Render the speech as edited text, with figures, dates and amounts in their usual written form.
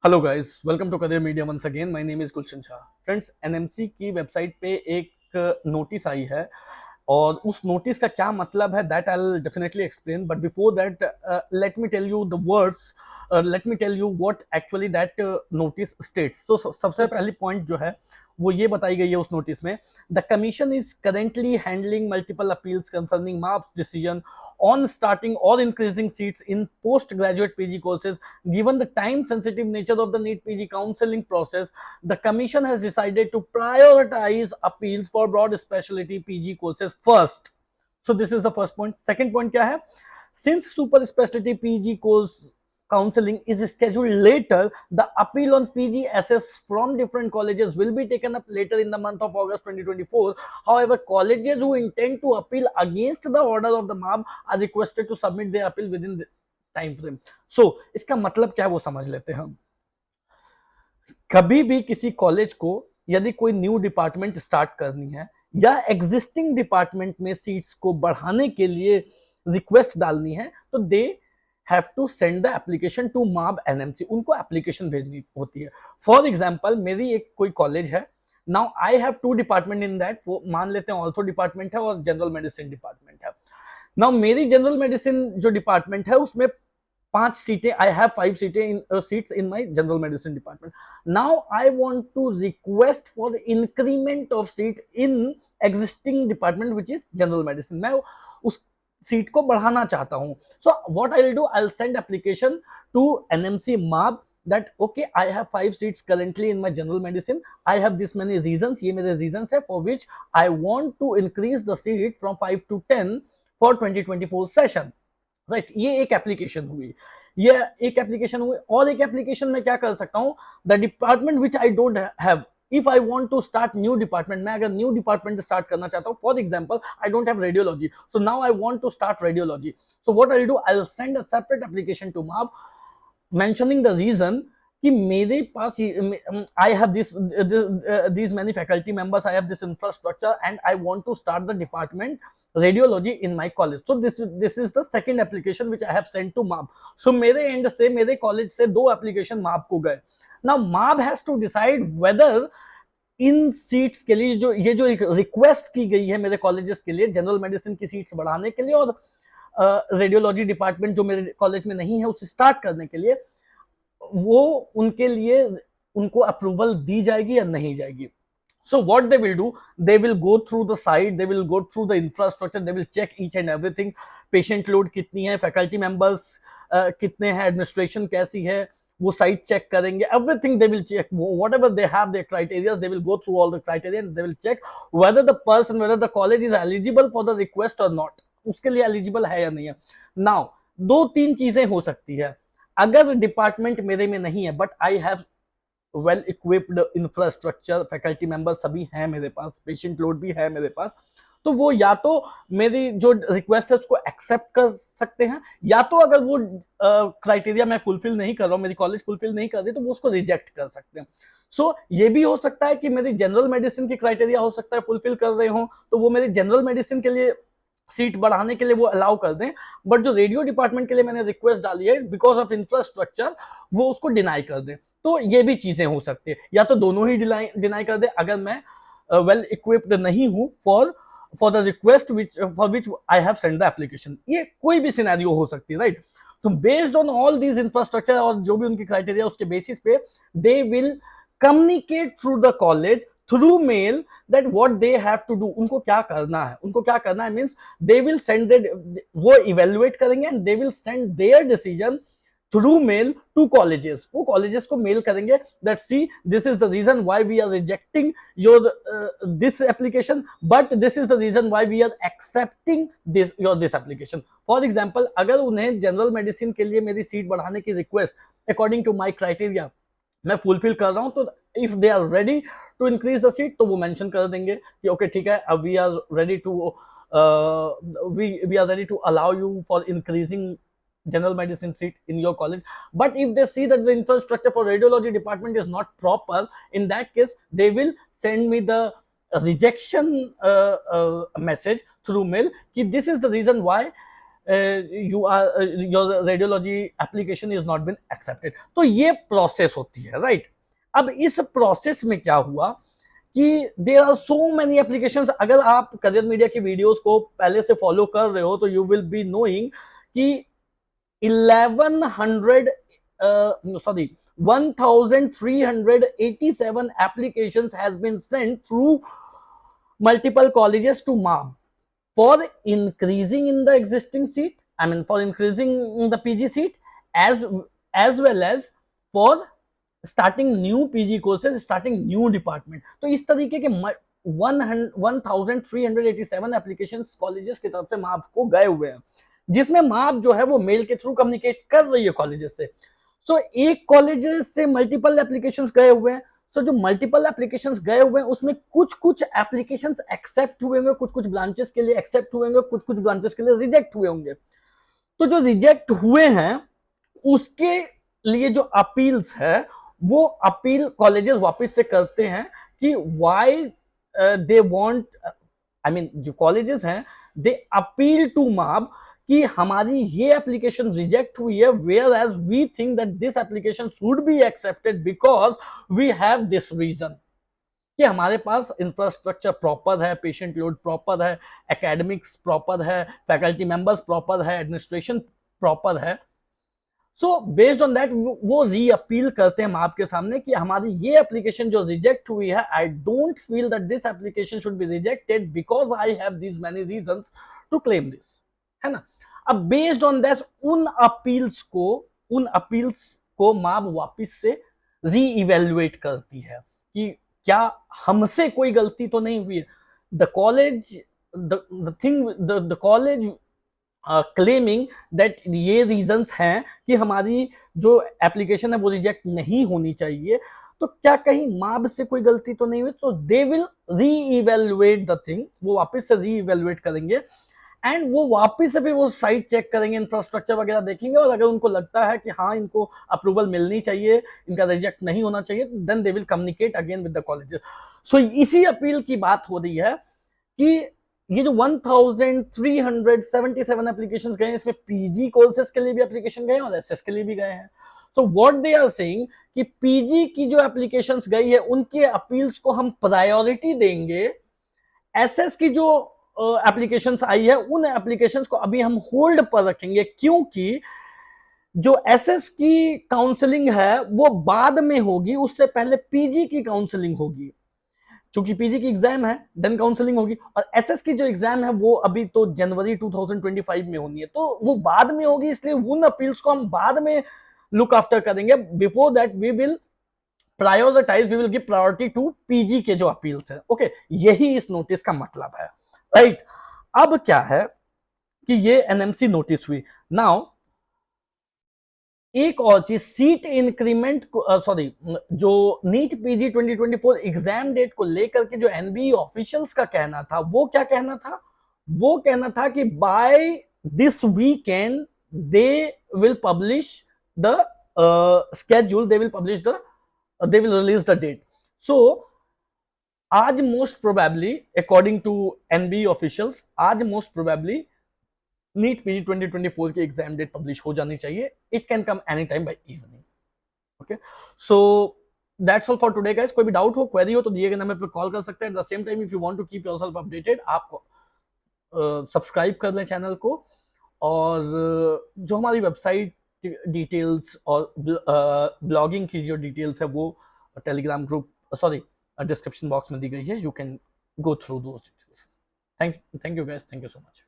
Hello guys, welcome to Career Media once again. My name is Gulshan Shah. Friends, NMC की website पे एक notice आई है और उस नोटिस का क्या मतलब है that I will definitely explain, but before that let me tell you the words, let me tell you what actually that notice states. तो सबसे पहली पॉइंट जो है वो ये बताई गई है उस नोटिस में, the commission is currently handling multiple appeals concerning marks decision on starting or increasing seats in postgraduate PG courses. Given the time sensitive nature of the NEET PG counseling process, the Commission has decided to prioritize appeals for broad specialty PG courses first. So, this is the first point. Second point क्या है? Since super specialty PG course counseling is scheduled later, the appeal on PGSS from different colleges will be taken up later in the month of August 2024. However, colleges who intend to appeal against the order of the MAB are requested to submit their appeal within the time frame. So, इसका मतलब क्या है वो समझ लेते हैं हम। कभी भी किसी कॉलेज को यदि कोई न्यू डिपार्टमेंट स्टार्ट करनी है या एग्जिस्टिंग डिपार्टमेंट में सीट्स को बढ़ाने के लिए रिक्वेस्ट डालनी है तो they have to send the application to MAB NMC. उनको एप्लीकेशन भेजनी होती है। फॉर एग्जांपल, मेरी एक कोई कॉलेज है। Now I have two department in that. वो मान लेते हैं ऑर्थो डिपार्टमेंट है और जनरल मेडिसिन डिपार्टमेंट है। नाउ मेरी जनरल मेडिसिन जो डिपार्टमेंट है उसमें 5 सीटें, आई हैव 5 सीटें in seats in my general medicine department. Now I want to request for increment of seat in existing department which is general medicine. मैं उस seat को बढ़ाना चाहता हूं। So what I will do, I will send application to NMC MAB that okay, I have 5 seats currently in my general medicine. I have this many reasons. ये मेरे reasons है for which I want to increase the seat from 5 to 10 for 2024 session. Right, ये एक application हुई। ये एक application हुई और एक एप्लीकेशन में क्या कर सकता हूं, the department which I don't have, if I want to start new department, मैं अगर न्यू डिपार्टमेंट स्टार्ट करना चाहता हूं, for example I don't have radiology, so now I want to start radiology. So what I will do, I will send a separate application to MARB mentioning the reason कि मेरे पास I have this many faculty members, I have this infrastructure and I want to start the department radiology in my college. So this is the second application which I have sent to MAB. So मेरे end से, मेरे college से 2 application MAB को गए। Now MAB has to decide whether in seats के लिए जो request की गई है मेरे कॉलेजेस के लिए जनरल मेडिसिन की सीट्स बढ़ाने के लिए और रेडियोलॉजी डिपार्टमेंट जो मेरे कॉलेज में नहीं है उसे स्टार्ट करने के लिए, वो उनके लिए उनको अप्रूवल दी जाएगी या नहीं जाएगी। So what they will do, they will go through the site, they will go through the infrastructure, they will check each and everything. Patient load कितनी है, faculty members कितने हैं, administration कैसी है, वो site check करेंगे, everything they will check. Whatever they have their criteria, they will go through all the criteria and they will check whether the person, whether the college is eligible for the request or not. उसके लिए eligible है या नहीं है। Now 2-3 चीजें हो सकती है। अगर डिपार्टमेंट मेरे में नहीं है but I have well equipped infrastructure, faculty member सभी हैं मेरे पास, पेशेंट लोड भी है मेरे पास, तो वो या तो मेरी जो रिक्वेस्ट है उसको एक्सेप्ट कर सकते हैं, या तो अगर वो क्राइटेरिया मैं फुलफिल नहीं कर रहा हूँ, मेरी कॉलेज फुलफिल नहीं कर रही, तो वो उसको रिजेक्ट कर सकते हैं। सो ये भी हो सकता है कि मेरी जनरल मेडिसिन की क्राइटेरिया हो सकता है फुलफिल कर रहे हो, तो वो मेरी जनरल मेडिसिन के लिए सीट बढ़ाने के लिए वो अलाउ कर दें, बट जो रेडियो डिपार्टमेंट के लिए मैंने रिक्वेस्ट डाली है बिकॉज ऑफ इंफ्रास्ट्रक्चर, वो उसको डिनाई कर दें। तो ये भी चीजें हो सकती है, या तो दोनों ही डिनाई कर दे अगर मैं वेल इक्विप्ड नहीं हूं for the request for which I have send the application. ये कोई भी सिनेरियो हो सकती है, राइट। तो based on all these infrastructure और जो भी उनकी क्राइटेरिया उसके बेसिस पे they will communicate through the college through mail that what they have to do. उनको क्या करना है, उनको क्या करना है मींस दे विल सेंड, वो इवेल्युएट करेंगे and they will send there decision through mail to colleges. वो कॉलेजेस को मेल करेंगे that see this is the reason why we are rejecting your this application, but this is the reason why we are accepting this application. For example, अगर उन्हें general medicine के लिए मेरी seat बढ़ाने की request according to my criteria मैं fulfil कर रहा हूं, तो if they are ready to increase the seat तो वो मेंशन कर देंगे कि ओके ठीक है, अब we are ready to allow you for increasing general medicine seat in your college. But if they see that the infrastructure for radiology department is not proper, in that case they will send me the rejection message through mail कि this is the reason why your radiology application is not been accepted. तो ये process होती है, right. अब इस process में क्या हुआ कि there are so many applications. अगर आप करियर मीडिया की वीडियोस को पहले से फॉलो कर रहे हो तो यू विल बी नोइंग कि 1387 applications has been sent through multiple colleges to MAB for increasing in the existing seat, I mean for increasing in the PG seat, as well as for starting new PG courses, starting new department। तो इस तरीके के 1387 applications colleges की तरफ से MAB को गए हुए हैं, जिसमें MAB जो है वो मेल के थ्रू कम्युनिकेट कर रही है कॉलेजेस से। सो एक कॉलेजेस से मल्टीपल एप्लीकेशंस गए हुए हैं। सो जो मल्टीपल एप्लीकेशंस गए हुए हैं उसमें कुछ कुछ एप्लीकेशंस एक्सेप्ट हुए होंगे, कुछ कुछ ब्रांचेस के लिए एक्सेप्ट हुए होंगे, कुछ कुछ ब्रांचेस के लिए रिजेक्ट हुए होंगे। तो जो रिजेक्ट हुए हैं उसके लिए जो अपील्स है वो अपील कॉलेजेस वापस से करते हैं कि why they want, I mean जो कॉलेजेस हैं दे अपील टू MAB कि हमारी ये एप्लीकेशन रिजेक्ट हुई है, whereas we think that this application should be accepted because we have this reason कि हमारे पास इंफ्रास्ट्रक्चर प्रॉपर है, पेशेंट लोड प्रॉपर है, एकेडमिक्स प्रॉपर है, फैकल्टी मेंबर्स प्रॉपर है, एडमिनिस्ट्रेशन प्रॉपर है। सो बेस्ड ऑन दैट वो री अपील करते हैं MAB के सामने कि हमारी ये एप्लीकेशन जो रिजेक्ट हुई है, I don't feel that this application should be rejected because I have these many reasons to claim this, है ना। अब बेस्ड ऑन दैट उन अपील्स को MAB वापस से री इवेल्युएट करती है कि क्या हमसे कोई गलती तो नहीं हुई है। द कॉलेज क्लेमिंग दैट ये रीजंस हैं कि हमारी जो एप्लीकेशन है वो रिजेक्ट नहीं होनी चाहिए, तो क्या कहीं MAB से कोई गलती तो नहीं हुई। तो दे विल री इवेल्युएट द थिंग, वो वापस से री इवेल्युएट करेंगे एंड वो वापस से फिर वो साइट चेक करेंगे, इंफ्रास्ट्रक्चर वगैरह देखेंगे, और अगर उनको लगता है कि हाँ इनको अप्रूवल मिलनी चाहिए, इनका रिजेक्ट नहीं होना चाहिए, then they will communicate again with the colleges. So इसी अपील की बात हो रही है कि ये जो 1377 एप्लीकेशंस गए हैं, इसमें पीजी कोर्सेज के लिए भी एप्लीकेशन गए हैं और एसएस के लिए भी गए हैं। So what they are saying कि पीजी की जो एप्लीकेशंस गई है उनके अपील्स को हम प्रायोरिटी देंगे, एसएस की जो एप्लीकेशंस आई है उन एप्लीकेशंस को अभी हम होल्ड पर रखेंगे, क्योंकि जो एसएस की काउंसलिंग है वो बाद में होगी, उससे पहले पीजी की काउंसलिंग होगी। क्योंकि पीजी की एग्जाम है देन काउंसलिंग होगी, और एसएस की जो एग्जाम है वो अभी तो जनवरी 2025 में होनी है, तो वो बाद में होगी। इसलिए उन अपील्स को हम बाद में लुक आफ्टर करेंगे। Before that we will prioritise, we will give priority to PG के जो अपील्स है। ओके, यही इस नोटिस का मतलब है, राइट। अब क्या है कि ये एनएमसी नोटिस हुई। नाउ एक और चीज, सीट इंक्रीमेंट जो नीट पीजी 2024 एग्जाम डेट को लेकर के जो एनबीई ऑफिशियल्स का कहना था, वो क्या कहना था? वो कहना था कि by this weekend they will publish the schedule, they will release the date. So आज most probably according to NBE officials, आज मोस्ट प्रोबेबली नीट पीजी 2024 की एग्जाम डेट पब्लिश हो जानी चाहिए। It can come any time by evening. Okay, so that's all for today guys. कोई भी doubt हो, query हो तो दिए गए नंबर पर कॉल कर सकते हैं। At the same time if you want to keep yourself updated, आप सब्सक्राइब कर लें चैनल को, और जो हमारी वेबसाइट डिटेल्स और ब्लॉगिंग की जो डिटेल्स है वो टेलीग्राम ग्रुप डिस्क्रिप्शन बॉक्स में दी गई है। You can go through those details. Thank you guys, thank you so much.